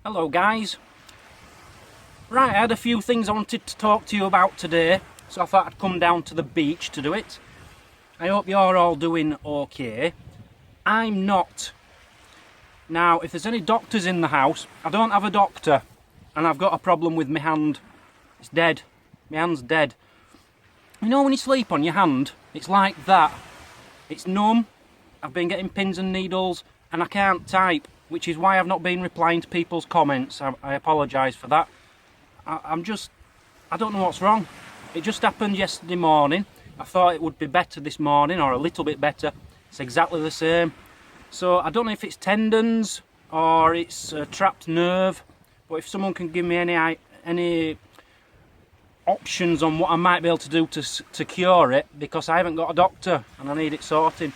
Hello guys. Right, I had a few things I wanted to talk to you about today, so I thought I'd come down to the beach to do it. I hope you're all doing okay. I'm not. Now, if there's any doctors in the house, I don't have a doctor, and I've got a problem with my hand. It's dead. My hand's dead. You know when you sleep on your hand, it's like that. It's numb. I've been getting pins and needles, and I can't type, which is why I've not been replying to people's comments. I apologise for that. I don't know what's wrong. It just happened yesterday morning. I thought it would be better this morning, or a little bit better. It's exactly the same. So I don't know if it's tendons or it's a trapped nerve, but if someone can give me any options on what I might be able to do to cure it, because I haven't got a doctor and I need it sorting.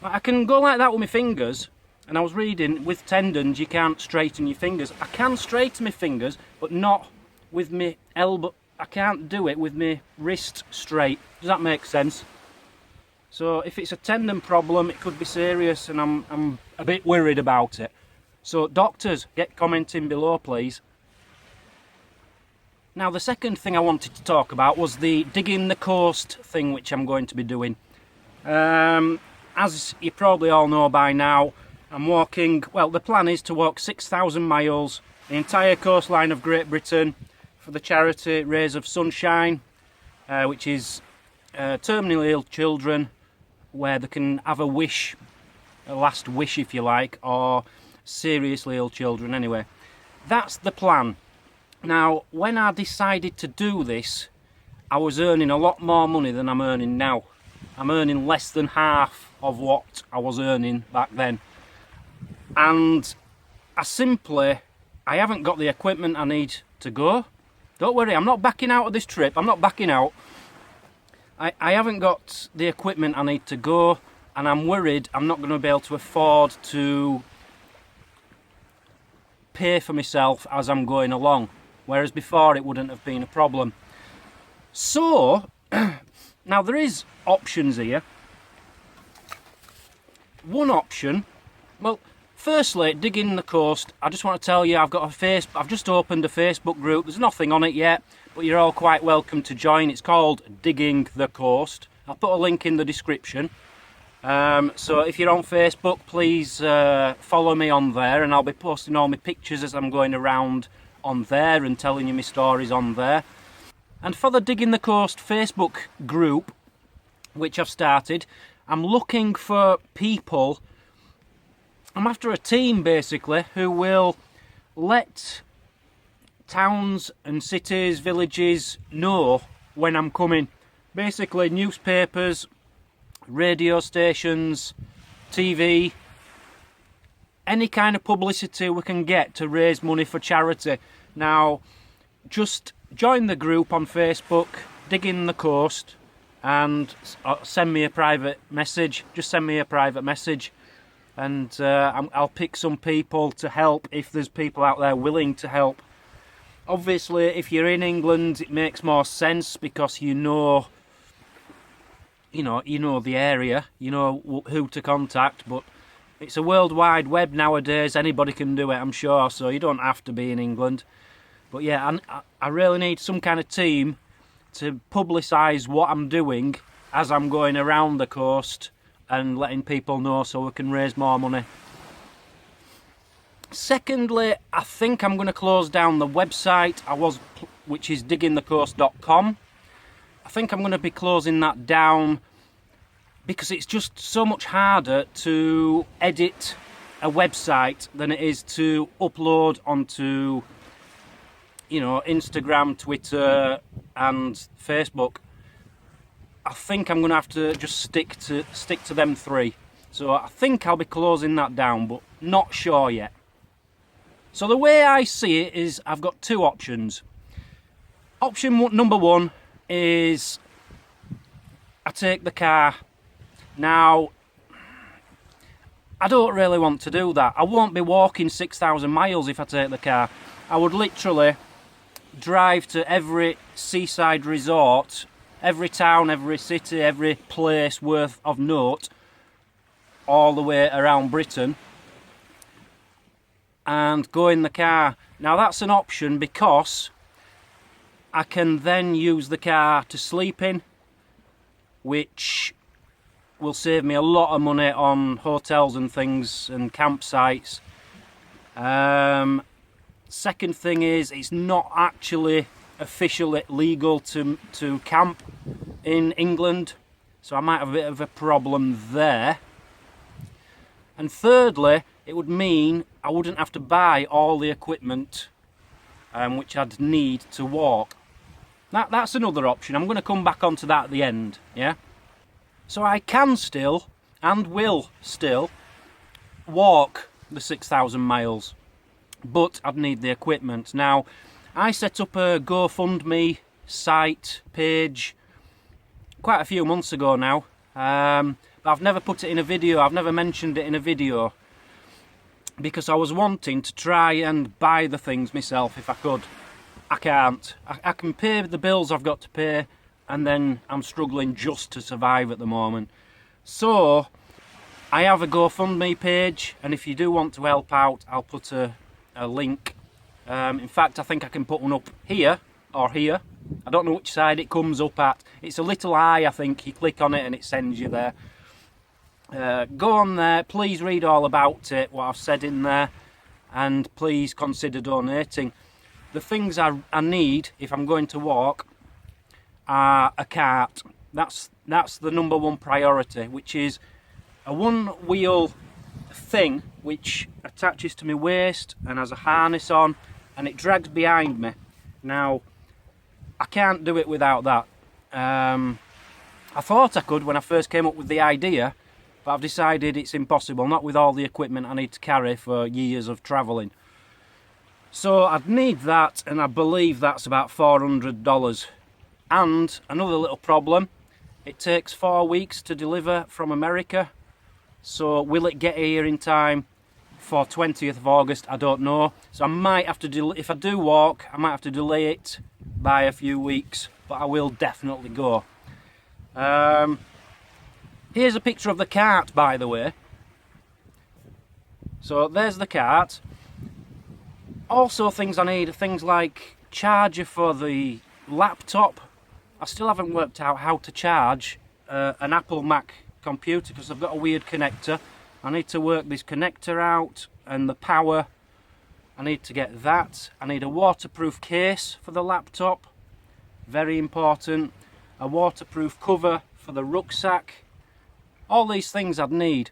I can go like that with my fingers, and I was reading with tendons you can't straighten your fingers. I can straighten my fingers, but not with my elbow. I can't do it with my wrist straight. Does that make sense? So if it's a tendon problem, it could be serious, and I'm a bit worried about it. So doctors, get commenting below please. Now the second thing I wanted to talk about was the digging the coast thing, which I'm going to be doing. As you probably all know by now, I'm walking, well, the plan is to walk 6,000 miles, the entire coastline of Great Britain, for the charity Rays of Sunshine, which is terminally ill children, where they can have a wish, a last wish if you like, or seriously ill children anyway. That's the plan. Now, when I decided to do this, I was earning a lot more money than I'm earning now. I'm earning less than half of what I was earning back then. And I haven't got the equipment I need to go. Don't worry, I'm not backing out of this trip. I'm not backing out. I haven't got the equipment I need to go, and I'm worried I'm not going to be able to afford to pay for myself as I'm going along, whereas before it wouldn't have been a problem. So, now there is options here. One option, well, firstly, digging the coast. I just want to tell you, I've just opened a Facebook group. There's nothing on it yet, but you're all quite welcome to join. It's called Digging the Coast. I'll put a link in the description. So if you're on Facebook, please follow me on there, and I'll be posting all my pictures as I'm going around on there and telling you my stories on there. And for the Digging the Coast Facebook group, which I've started, I'm looking for people. I'm after a team basically who will let towns and cities, villages know when I'm coming. Basically newspapers, radio stations, TV, any kind of publicity we can get to raise money for charity. Now, just join the group on Facebook, Digging the Coast, and send me a private message. Just send me a private message, and I'll pick some people to help if there's people out there willing to help. Obviously, if you're in England, it makes more sense because you know the area, you know who to contact. But it's a world wide web nowadays. Anybody can do it, I'm sure. So you don't have to be in England. But yeah, I really need some kind of team to publicise what I'm doing as I'm going around the coast and letting people know so we can raise more money. Secondly, I think I'm going to close down the website which is diggingthecoast.com. I think I'm going to be closing that down because it's just so much harder to edit a website than it is to upload onto, Instagram, Twitter and Facebook. I think I'm going to have to just stick to them three. So I think I'll be closing that down, but not sure yet. So the way I see it is I've got two options. Number one is I take the car. Now, I don't really want to do that. I won't be walking 6,000 miles if I take the car. I would literally drive to every seaside resort, every town, every city, every place worth of note, all the way around Britain, and go in the car. Now that's an option because I can then use the car to sleep in, which will save me a lot of money on hotels and things and campsites. Second thing is, it's not actually officially legal to camp in England, so I might have a bit of a problem there. And thirdly, it would mean I wouldn't have to buy all the equipment which I'd need to walk. That's another option. I'm going to come back onto that at the end, yeah? So I can still, and will still, walk the 6,000 miles, but I'd need the equipment. Now, I set up a GoFundMe site page quite a few months ago now, but I've never put it in a video. I've never mentioned it in a video because I was wanting to try and buy the things myself if I could. I can't. I can pay the bills I've got to pay, and then I'm struggling just to survive at the moment. So I have a GoFundMe page, and if you do want to help out, I'll put a link. In fact, I think I can put one up here or here. I don't know which side it comes up at. It's a little eye, I think. You click on it and it sends you there. Go on there, please read all about it, what I've said in there, and please consider donating. The things I need if I'm going to walk are a cart. That's the number one priority, which is a one-wheel thing which attaches to my waist and has a harness on, and it drags behind me. Now, I can't do it without that. I thought I could when I first came up with the idea, but I've decided it's impossible, not with all the equipment I need to carry for years of travelling. So I'd need that, and I believe that's about $400. And another little problem, it takes 4 weeks to deliver from America. So will it get here in time for 20th of August? I don't know. So I might have to, if I do walk, I might have to delay it by a few weeks, but I will definitely go. Here's a picture of the cart, by the way. So there's the cart. Also things I need, things like charger for the laptop. I still haven't worked out how to charge an Apple Mac computer because I've got a weird connector. I need to work this connector out, and the power, I need to get that. I need a waterproof case for the laptop, very important. A waterproof cover for the rucksack. All these things I'd need.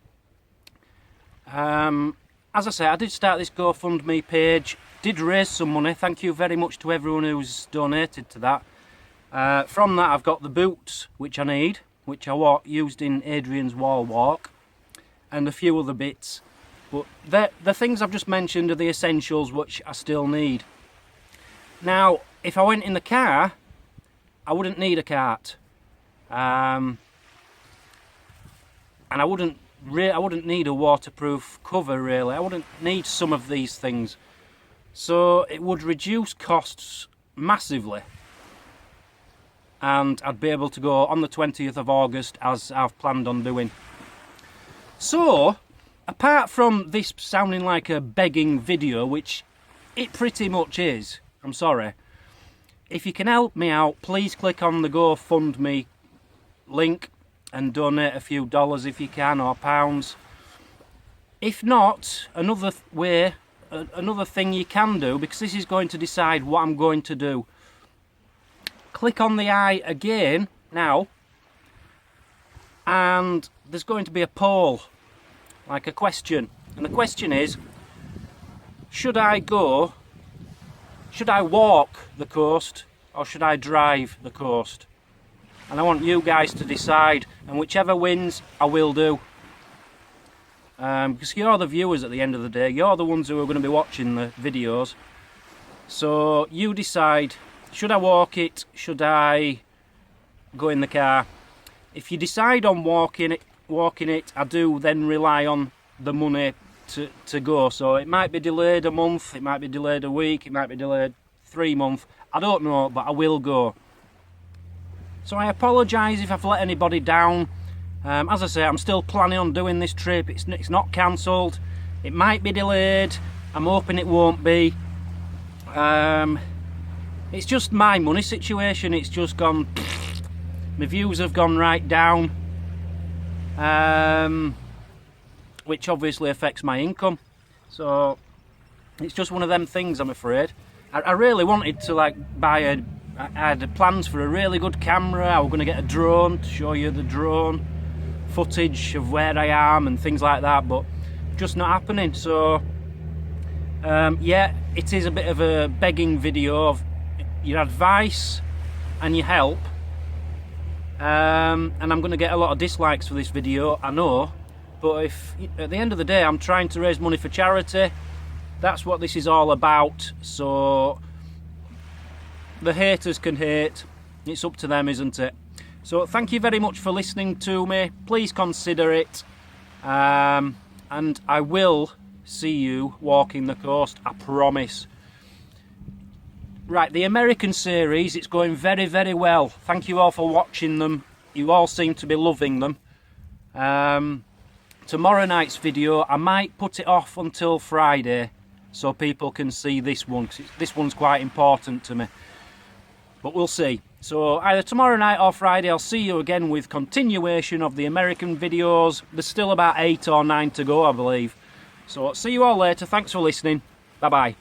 As I say, I did start this GoFundMe page, did raise some money. Thank you very much to everyone who's donated to that. From that I've got the boots which I need, which I used in Adrian's wall walk, and a few other bits. But the things I've just mentioned are the essentials which I still need. Now, if I went in the car, I wouldn't need a cart. And I wouldn't need a waterproof cover really. I wouldn't need some of these things. So it would reduce costs massively. And I'd be able to go on the 20th of August as I've planned on doing. So, apart from this sounding like a begging video, which it pretty much is, I'm sorry, if you can help me out, please click on the GoFundMe link and donate a few dollars if you can, or pounds. If not, another thing you can do, because this is going to decide what I'm going to do. Click on the eye again now, and there's going to be a poll, like a question, and the question is, should I walk the coast, or should I drive the coast? And I want you guys to decide, and whichever wins I will do, because you're the viewers at the end of the day. You're the ones who are going to be watching the videos, so you decide. Should I walk it? Should I go in the car? If you decide on walking it, I do then rely on the money to go. So it might be delayed a month, it might be delayed a week, it might be delayed 3 months. I don't know, but I will go. So I apologise if I've let anybody down. As I say, I'm still planning on doing this trip. It's not cancelled. It might be delayed. I'm hoping it won't be. It's just my money situation. It's just gone. My views have gone right down, which obviously affects my income. So it's just one of them things, I'm afraid. I really wanted to like buy I had plans for a really good camera. I was going to get a drone to show you the drone footage of where I am and things like that, but just not happening. So yeah, it is a bit of a begging video of your advice and your help, and I'm going to get a lot of dislikes for this video, I know, but if at the end of the day I'm trying to raise money for charity, that's what this is all about. So the haters can hate, it's up to them, isn't it? So thank you very much for listening to me. Please consider it, and I will see you walking the coast, I promise. Right, the American series, it's going very, very well. Thank you all for watching them. You all seem to be loving them. Tomorrow night's video, I might put it off until Friday so people can see this one, 'cause this one's quite important to me. But we'll see. So either tomorrow night or Friday, I'll see you again with continuation of the American videos. There's still about 8 or 9 to go, I believe. So see you all later. Thanks for listening. Bye-bye.